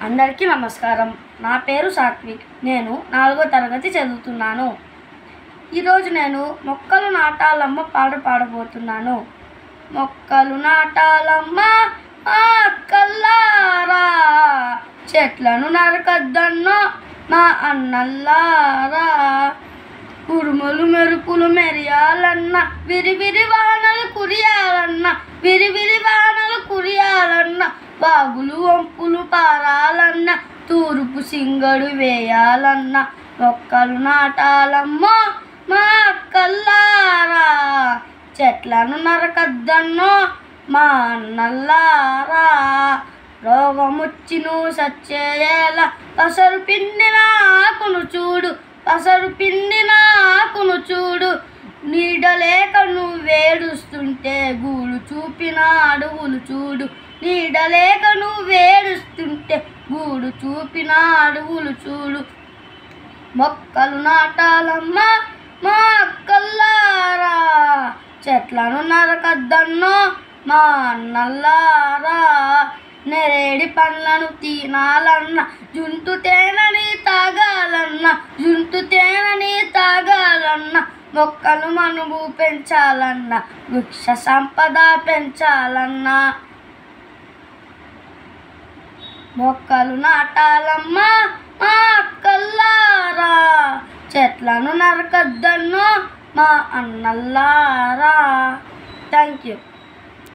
అందరికీ నమస్కారం. నా పేరు సాత్విక్. నేను 4వ తరగతి చదువుతున్నాను. ఈరోజు నేను మొక్కలు నాటాలమ్మ పాట పాడబోతున్నాను. మొక్కలు నాటాలమ్మ మా అక్కల్లారా, చెట్లను నరకద్దన్నో మా అన్నల్లారా, ఉరుములు మెరుపులు మెరియాలన్న, విరివిరి వానలు కురియాలన్న, విరివిరి వానలు కురియాలన్న, బాగులు వంపులు పారాలన్న, తూర్పు సింగడు వేయాలన్న, మొక్కలు నాటాలమ్మో మా అక్కల్లారా, చెట్లను నరకద్దన్నో మా అన్నల్లారా, రోగముచ్చిను సచ్చేయేల పసరు పిండిన ఆకును చూడు, పసరు పిండిన ఆకును చూడు, నీడలేక నువ్వేడుస్తుంటే గూడు చూపిన అడవులు చూడు, నీడలేక నువ్వేడుస్తుంటే గూడు చూపిన అడవులు చూడు. మొక్కలు నాటాలమ్మా మా అక్కల్లారా, చెట్లను నరకద్దన్నో మా అన్నల్లారా, నెరేడి పండ్లను తినాలన్న, జుంటు తేనెని తాగాలన్న, జుంటు తేనెని తాగాలన్న, మొక్కలు మనుగు పెంచాలన్న, వృక్ష సంపద పెంచాలన్న. మొక్కలు నాటాలమ్మా మా అక్కల్లారా, చెట్లను నరకద్దన్నో మా అన్నల్లారా. Thank you.